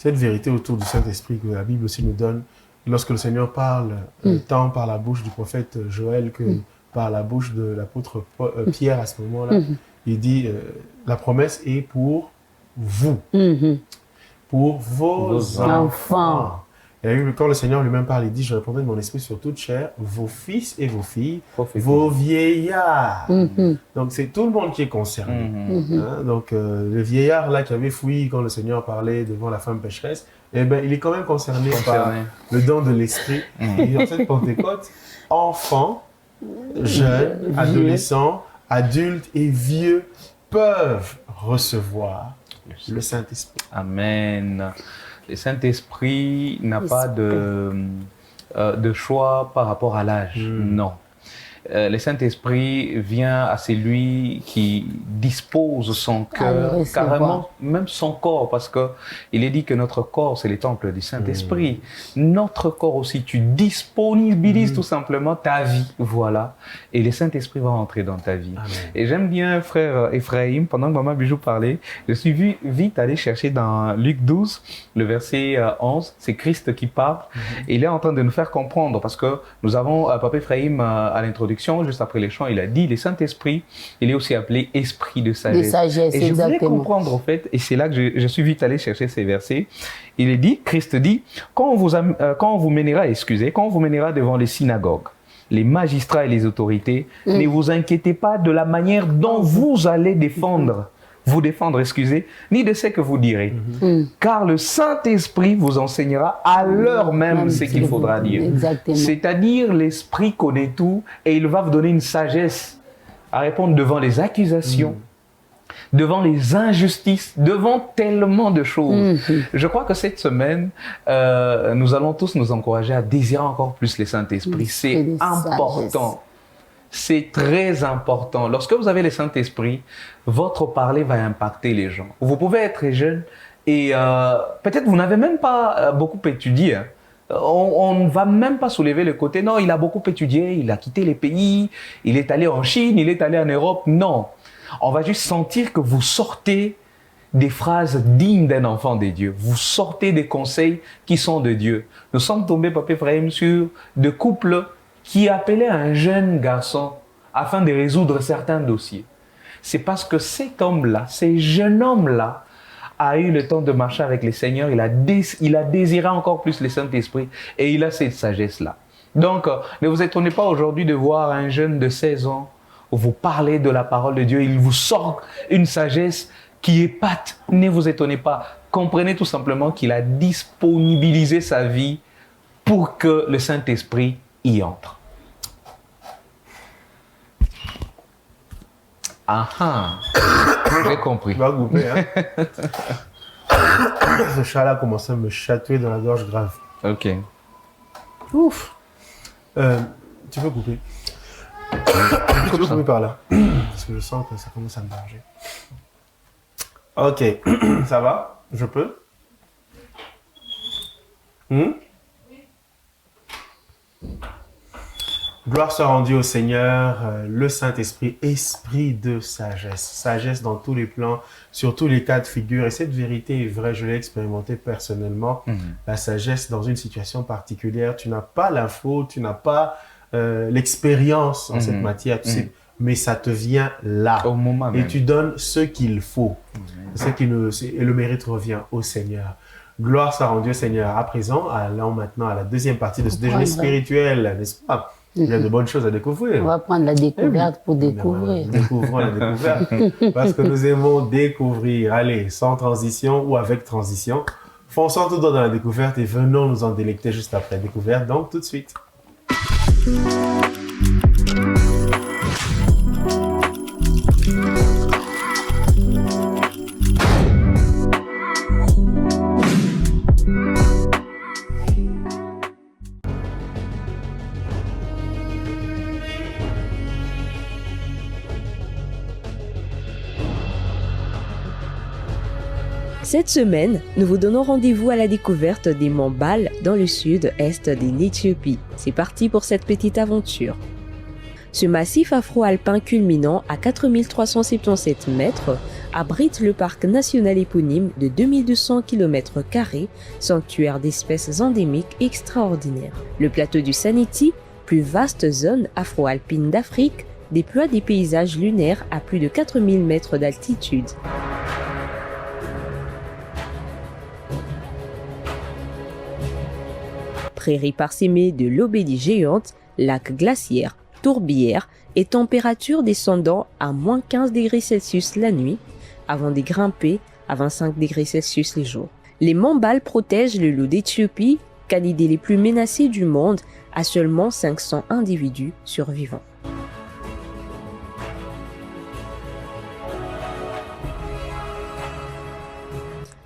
A: vérité autour du Saint-Esprit que la Bible aussi nous donne. Lorsque le Seigneur parle, tant par la bouche du prophète Joël que par la bouche de l'apôtre Pierre à ce moment-là, il dit, la promesse est pour vous, pour vos enfants. Et quand le Seigneur lui-même parle, il dit, je répondrai de mon esprit sur toute chair, vos fils et vos filles, vos vieillards. Donc c'est tout le monde qui est concerné. Hein? Donc le vieillard là qui avait fouillé quand le Seigneur parlait devant la femme pécheresse, eh ben, il est quand même concerné par le don de l'esprit. Et dans cette Pentecôte, enfants, jeunes, adolescents, adultes et vieux peuvent recevoir le Saint-Esprit.
C: Amen. Le Saint-Esprit n'a pas de choix par rapport à l'âge. Non. Le Saint-Esprit vient à celui qui dispose son cœur, carrément même son corps, parce qu'il est dit que notre corps, c'est le temple du Saint-Esprit. Notre corps aussi, tu disponibilises tout simplement ta vie, voilà. Et le Saint-Esprit va entrer dans ta vie. Amen. Et j'aime bien, frère Ephraim, pendant que Maman Bijou parlait, je suis vite allé chercher dans Luc 12, le verset 11, c'est Christ qui parle, et il est en train de nous faire comprendre, parce que nous avons, Papa Ephraim, à l'introduction, juste après les chants, il a dit, le Saint-Esprit, il est aussi appelé Esprit de sagesse.
B: De sagesse,
C: et je voulais comprendre, en fait, et c'est là que je suis vite allé chercher ces versets. Il est dit, Christ dit, quand on vous mènera devant les synagogues, les magistrats et les autorités, ne vous inquiétez pas de la manière dont vous allez vous défendre, ni de ce que vous direz. Car le Saint-Esprit vous enseignera à l'heure même ce qu'il faudra dire. C'est-à-dire, l'Esprit connaît tout et il va vous donner une sagesse à répondre devant les accusations, devant les injustices, devant tellement de choses. Je crois que cette semaine, nous allons tous nous encourager à désirer encore plus le Saint-Esprit. C'est important. C'est très important. Lorsque vous avez le Saint-Esprit, votre parler va impacter les gens. Vous pouvez être jeune et peut-être vous n'avez même pas beaucoup étudié. On ne va même pas soulever le côté, non, il a beaucoup étudié, il a quitté les pays, il est allé en Chine, il est allé en Europe. Non. On va juste sentir que vous sortez des phrases dignes d'un enfant de Dieu. Vous sortez des conseils qui sont de Dieu. Nous sommes tombés, Papa Ephraim, sur des couples qui appelait un jeune garçon afin de résoudre certains dossiers. C'est parce que cet homme-là, ce jeune homme-là, a eu le temps de marcher avec le Seigneur, il a désiré encore plus le Saint-Esprit et il a cette sagesse-là. Donc, ne vous étonnez pas aujourd'hui de voir un jeune de 16 ans vous parler de la parole de Dieu, il vous sort une sagesse qui épate. Ne vous étonnez pas, comprenez tout simplement qu'il a disponibilisé sa vie pour que le Saint-Esprit y entre. J'ai compris.
A: Tu vas couper, hein. Ce chat-là a commencé à me chatouiller dans la gorge grave.
C: Ok.
A: Ouf. Tu peux couper. Tu peux couper par là. parce que je sens que ça commence à me barger. Ok, ça va? Je peux? Gloire soit rendue au Seigneur, le Saint-Esprit, esprit de sagesse. Sagesse dans tous les plans, sur tous les cas de figure. Et cette vérité est vraie, je l'ai expérimenté personnellement. La sagesse dans une situation particulière, tu n'as pas l'info, tu n'as pas l'expérience en cette matière, tu sais, mais ça te vient là.
C: Au moment même.
A: Et tu donnes ce qu'il faut. Et le mérite revient au Seigneur. Gloire soit rendue au Seigneur. À présent, allons maintenant à la deuxième partie de ce déjeuner spirituel, n'est-ce pas? Il y a de bonnes choses à découvrir.
B: On va prendre la découverte pour découvrir.
A: Découvrons la découverte. Parce que nous aimons découvrir. Allez, sans transition ou avec transition. Fonçons tout droit dans la découverte et venons nous en délecter juste après la découverte. Donc, tout de suite.
E: Cette semaine, nous vous donnons rendez-vous à la découverte des monts Bal dans le sud-est de l'Éthiopie. C'est parti pour cette petite aventure. Ce massif afro-alpin culminant à 4377 mètres abrite le parc national éponyme de 2200 km², sanctuaire d'espèces endémiques extraordinaires. Le plateau du Saneti, plus vaste zone afro-alpine d'Afrique, déploie des paysages lunaires à plus de 4000 mètres d'altitude. Prairies parsemées de lobédies géantes, lacs glaciaires, tourbières et températures descendant à moins 15 degrés Celsius la nuit, avant de grimper à 25 degrés Celsius les jours. Les monts Bal protègent le loup d'Éthiopie, canidé les plus menacés du monde, à seulement 500 individus survivants.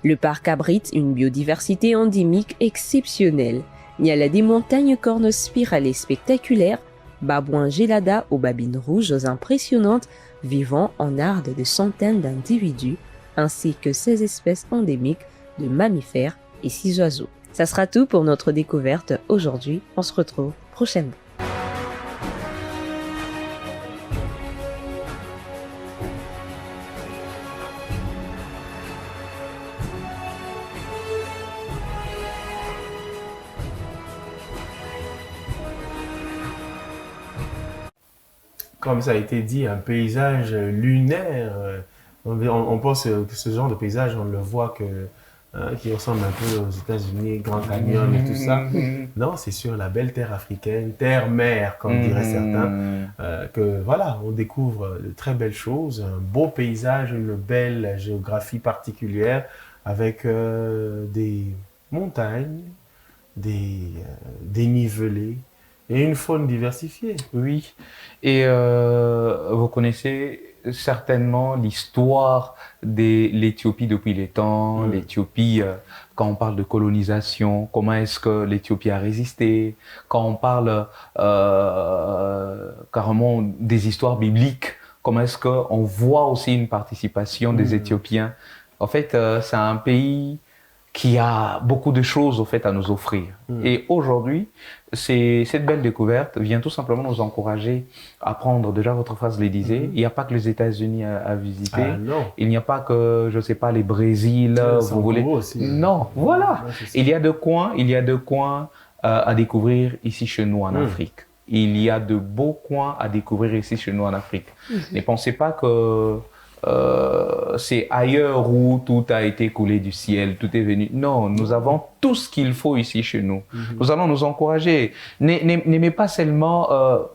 E: Le parc abrite une biodiversité endémique exceptionnelle. Il y a des montagnes cornes spirales spectaculaires, babouins gelada aux babines rouges impressionnantes, vivant en ardes de centaines d'individus, ainsi que 16 espèces endémiques de mammifères et 6 oiseaux. Ça sera tout pour notre découverte aujourd'hui. On se retrouve prochainement.
A: Comme ça a été dit, un paysage lunaire. On pense que ce genre de paysage, on le voit qui ressemble un peu aux États-Unis, Grand Canyon et tout ça. Non, c'est sur la belle terre africaine, terre-mère, comme diraient certains, que voilà, on découvre de très belles choses, un beau paysage, une belle géographie particulière, avec des montagnes, des dénivelés, et une faune diversifiée.
C: Oui, et vous connaissez certainement l'histoire de l'Éthiopie depuis les temps, l'Éthiopie, quand on parle de colonisation, comment est-ce que l'Éthiopie a résisté, quand on parle carrément des histoires bibliques, comment est-ce qu'on voit aussi une participation des Éthiopiens. En fait, c'est un pays qui a beaucoup de choses au fait à nous offrir. Et aujourd'hui, cette belle découverte vient tout simplement nous encourager à prendre, déjà votre phrase le disait, il n'y a pas que les États-Unis à visiter, il n'y a pas que, je sais pas, les Brésil, vous voulez. Aussi, non, voilà. Il y a de coins à découvrir ici chez nous en Afrique. Il y a de beaux coins à découvrir ici chez nous en Afrique. Ne pensez pas que c'est ailleurs où tout a été coulé du ciel, tout est venu. Non, nous avons tout ce qu'il faut ici chez nous. Nous allons nous encourager. N'aimez pas seulement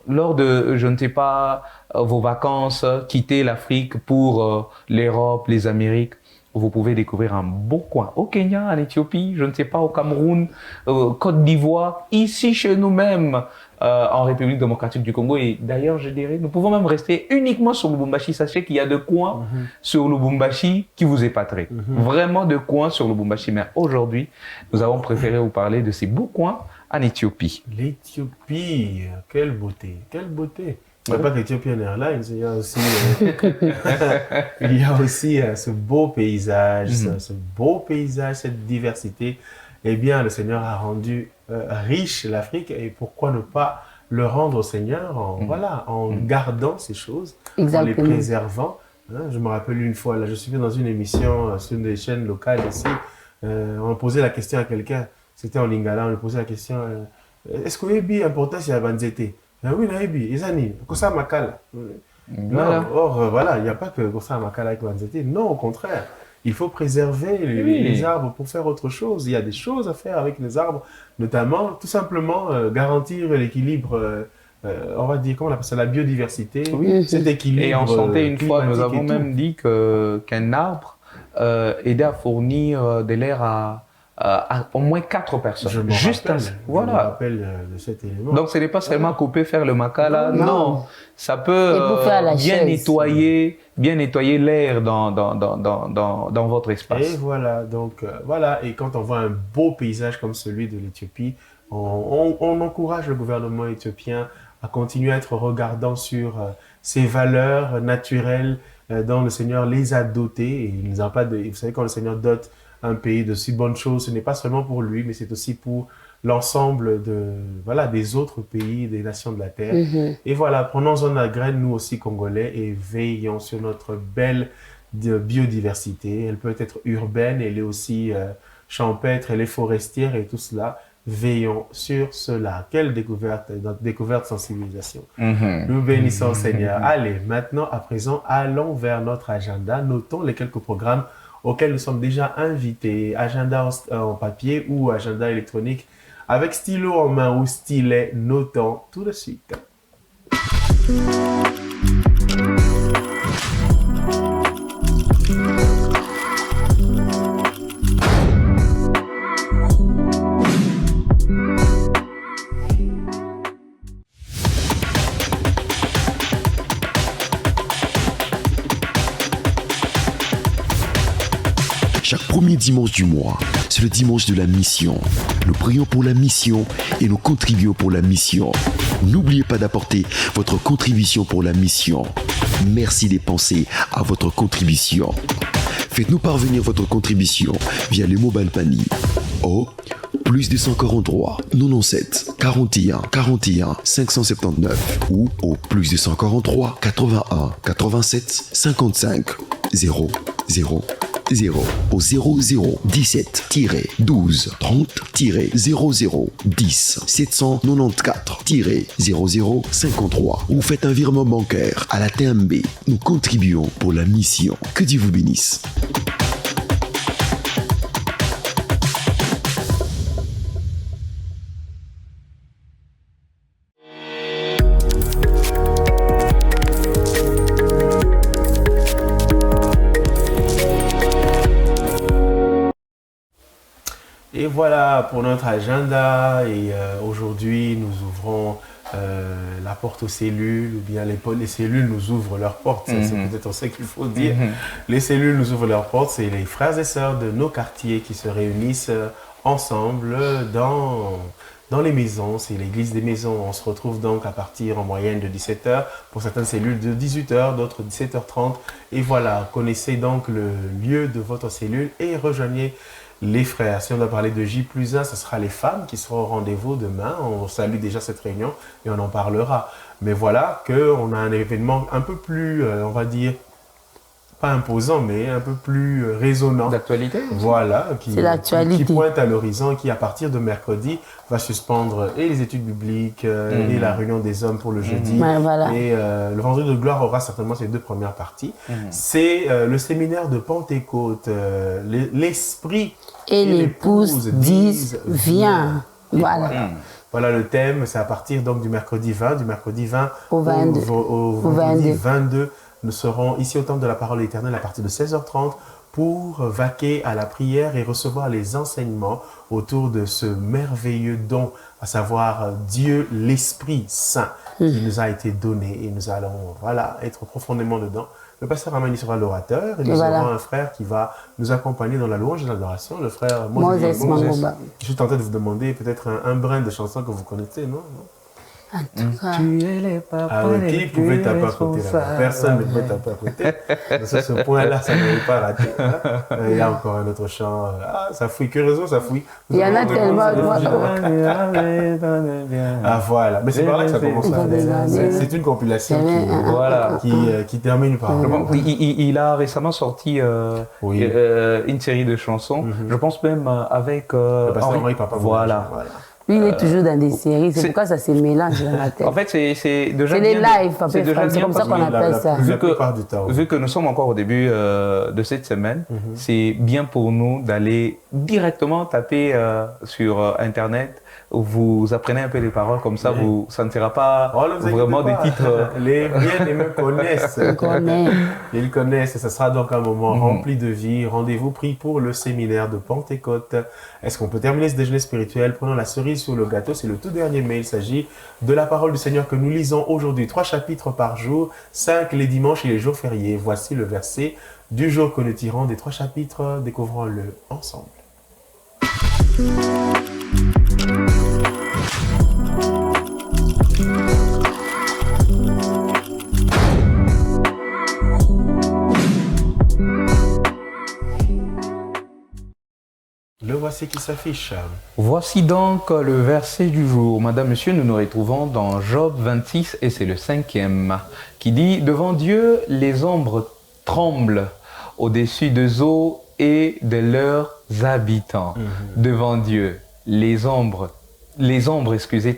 C: lors de, je ne sais pas, vos vacances, quitter l'Afrique pour l'Europe, les Amériques. Vous pouvez découvrir un beau coin au Kenya, en Éthiopie, je ne sais pas, au Cameroun, Côte d'Ivoire, ici chez nous-mêmes. En République démocratique du Congo. Et d'ailleurs, je dirais, nous pouvons même rester uniquement sur Lubumbashi. Sachez qu'il y a de coins sur Lubumbashi qui vous épateront. Vraiment de coins sur Lubumbashi. Mais aujourd'hui, nous avons préféré vous parler de ces beaux coins en Éthiopie.
A: L'Éthiopie, quelle beauté, quelle beauté. Il n'y a pas qu'Ethiopian Airlines, il y a aussi, il y a aussi ce beau paysage, ce beau paysage, cette diversité. Eh bien, le Seigneur a rendu riche l'Afrique et pourquoi ne pas le rendre au Seigneur voilà, en gardant ces choses, en les préservant. Hein, je me rappelle une fois, là, je suis dans une émission sur une des chaînes locales ici, on posait la question à quelqu'un, c'était en Lingala, on lui posait la question, est-ce que vous avez important si la banzete? Oui, Naïbi, Izani, Kosa Makala. Non, or, voilà, il n'y a pas que Kosa Makala avec Banzete. Non, au contraire, il faut préserver les arbres pour faire autre chose. Il y a des choses à faire avec les arbres, notamment, tout simplement, garantir l'équilibre, on va dire, comment on appelle ça, la biodiversité, cet équilibre.
C: Et en santé, une fois, nous avons même dit qu'un arbre aidait à fournir de l'air à au moins 4 personnes.
A: Je me rappelle de cet élément.
C: Donc ce n'est pas seulement couper, faire le makala, non. Ça peut bien nettoyer l'air dans votre espace.
A: Et voilà, donc voilà, et quand on voit un beau paysage comme celui de l'Éthiopie, on encourage le gouvernement éthiopien à continuer à être regardant sur ces valeurs naturelles dont le Seigneur les a dotées. Et il nous a pas vous savez, quand le Seigneur dote un pays de si bonnes choses, ce n'est pas seulement pour lui, mais c'est aussi pour l'ensemble des autres pays, des nations de la terre. Et voilà, prenons-en la graine, nous aussi Congolais, et veillons sur notre belle biodiversité. Elle peut être urbaine, elle est aussi champêtre, elle est forestière et tout cela. Veillons sur cela. Quelle découverte sans civilisation. Nous bénissons Seigneur. Allez, maintenant, à présent, allons vers notre agenda. Notons les quelques programmes auxquels nous sommes déjà invités, agenda en papier ou agenda électronique, avec stylo en main ou stylet, notons tout de suite.
F: Chaque premier dimanche du mois, c'est le dimanche de la mission. Nous prions pour la mission et nous contribuons pour la mission. N'oubliez pas d'apporter votre contribution pour la mission. Merci de penser à votre contribution. Faites-nous parvenir votre contribution via le mobile panier au +243 97 41 41 579 ou au +243 81 87 55 0 0 0 au 0017-12 30-00 10 794-00 53 ou faites un virement bancaire à la TMB. Nous contribuons pour la mission. Que Dieu vous bénisse.
A: Et voilà pour notre agenda. Et aujourd'hui, nous ouvrons la porte aux cellules, ou bien les cellules nous ouvrent leurs portes. C'est peut-être ça qu'il faut dire. Les cellules nous ouvrent leurs portes. C'est les frères et sœurs de nos quartiers qui se réunissent ensemble dans les maisons. C'est l'église des maisons. On se retrouve donc à partir en moyenne de 17h. Pour certaines cellules de 18h, d'autres 17h30. Et voilà, connaissez donc le lieu de votre cellule et rejoignez les frères. Si on doit parler de J+1, ce sera les femmes qui seront au rendez-vous demain. On salue déjà cette réunion et on en parlera. Mais voilà qu'on a un événement un peu plus, on va dire, pas imposant, mais un peu plus résonnant.
C: D'actualité.
A: Voilà, qui
B: l'actualité.
A: Pointe à l'horizon, qui à partir de mercredi va suspendre et les études bibliques et la réunion des hommes pour le jeudi.
B: Ouais, voilà.
A: Et le vendredi de gloire aura certainement ces deux premières parties. C'est le séminaire de Pentecôte, l'esprit
B: et l'épouse disent viens. Voilà.
A: Voilà le thème, c'est à partir donc du mercredi 20
B: au 22.
A: Au vendredi 22. Nous serons ici au Temple de la Parole éternelle à partir de 16h30 pour vaquer à la prière et recevoir les enseignements autour de ce merveilleux don, à savoir Dieu, l'Esprit Saint, qui nous a été donné. Et nous allons être profondément dedans. Le pasteur Amani sera l'orateur et nous aurons un frère qui va nous accompagner dans la louange et l'adoration, le frère Moses.
B: Mangouba.
A: Je suis tenté de vous demander peut-être un brin de chanson que vous connaissez, non?
B: En tout cas,
C: Tu es les papas.
A: Ah oui, qui
C: les
A: pouvait
C: plus
A: taper à côté là-bas? Personne ne pouvait taper à côté. Donc, sur ce point-là, ça n'avait pas raté. Hein. Il y a encore un autre chant. Ah, ça fouille. Que raison, ça fouille.
B: il y en a tellement.
A: Ah voilà. Mais c'est par là que ça commence. C'est une compilation
C: Voilà.
A: qui termine par.
C: Il a récemment sorti
A: Oui.
C: une série de chansons. Je pense même avec
A: Le pasteur Henri Papa.
C: Voilà.
B: Lui, il est toujours dans des séries. C'est pourquoi ça se mélange dans la tête.
C: En fait, c'est déjà
B: C'est les
C: bien
B: lives,
C: c'est déjà
B: c'est
C: bien
B: comme ça
C: parce
B: qu'on
C: que
B: appelle ça.
A: La plupart du temps.
C: vu que nous sommes encore au début de cette semaine, c'est bien pour nous d'aller directement taper sur Internet. Vous apprenez un peu les paroles, comme ça, vous ne sentira pas
A: Oh, ne vous
C: vraiment
A: inquiétez
C: des
A: pas.
C: titres.
A: Les bien-aimés connaissent.
B: On connaît.
A: Ils connaissent et ce sera donc un moment rempli de vie. Rendez-vous pris pour le séminaire de Pentecôte. Est-ce qu'on peut terminer ce déjeuner spirituel? Prenons la cerise sur le gâteau. C'est le tout dernier, mais il s'agit de la parole du Seigneur que nous lisons aujourd'hui. 3 chapitres par jour, 5 les dimanches et les jours fériés. Voici le verset du jour que nous tirons des 3 chapitres. Découvrons-le ensemble. Le voici qui s'affiche.
C: Voici donc le verset du jour. Madame, Monsieur, nous nous retrouvons dans Job 26 et c'est le 5e qui dit « Devant Dieu, les ombres tremblent au-dessus des eaux et de leurs habitants. Devant Dieu, les ombres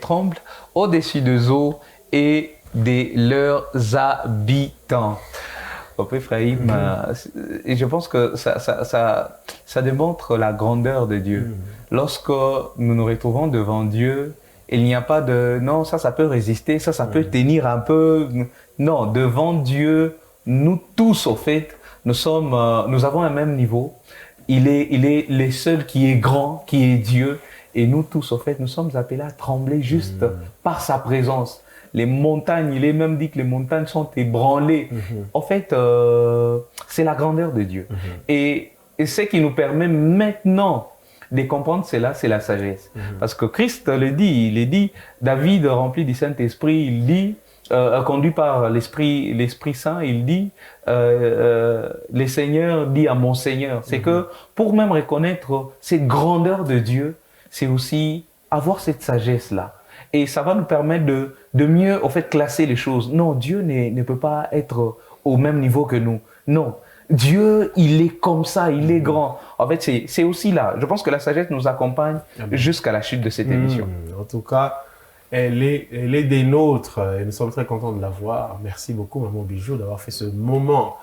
C: tremblent au-dessus des eaux et de leurs habitants. » Papa Ephraim, et je pense que ça démontre la grandeur de Dieu. Lorsque nous nous retrouvons devant Dieu, il n'y a pas de non, ça peut résister, ça peut tenir un peu. Non, devant Dieu, nous tous, au fait, nous avons un même niveau. Il est le seul qui est grand, qui est Dieu. Et nous tous, au fait, nous sommes appelés à trembler juste par sa présence. Les montagnes, il est même dit que les montagnes sont ébranlées. En fait, c'est la grandeur de Dieu. Et ce qui nous permet maintenant de comprendre cela, c'est la sagesse. Parce que Christ le dit, il est dit, David rempli du Saint-Esprit, il dit, conduit par l'Esprit Saint, il dit, le Seigneur dit à mon Seigneur. C'est que pour même reconnaître cette grandeur de Dieu, c'est aussi avoir cette sagesse-là. Et ça va nous permettre de mieux, au fait, classer les choses. Non, Dieu ne peut pas être au même niveau que nous. Non. Dieu, il est comme ça, il est grand. En fait, c'est aussi là. Je pense que la sagesse nous accompagne jusqu'à la chute de cette émission.
A: En tout cas, elle est des nôtres et nous sommes très contents de la voir. Merci beaucoup, Maman Bijou, d'avoir fait ce moment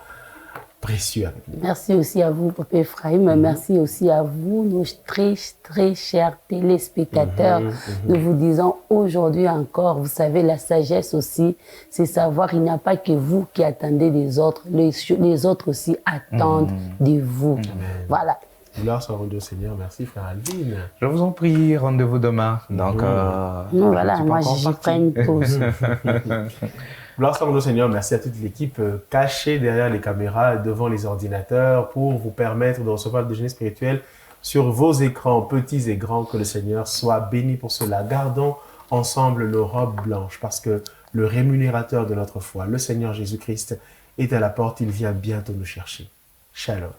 A: précieux avec nous.
B: Merci aussi à vous, Papa Ephraim. Merci aussi à vous, nos très, très chers téléspectateurs. Nous vous disons aujourd'hui encore, vous savez, la sagesse aussi, c'est savoir il n'y a pas que vous qui attendez des autres. Les autres aussi attendent de vous. Voilà.
A: Gloire soit rendue au Seigneur. Merci, frère Alvin.
C: Je vous en prie, rendez-vous demain. Donc,
B: voilà, moi, j'y prends une pause.
A: Gloire soit rendue au Seigneur. Merci à toute l'équipe cachée derrière les caméras, devant les ordinateurs, pour vous permettre de recevoir le déjeuner spirituel sur vos écrans, petits et grands. Que le Seigneur soit béni pour cela. Gardons ensemble nos robes blanches, parce que le rémunérateur de notre foi, le Seigneur Jésus-Christ, est à la porte. Il vient bientôt nous chercher. Shalom.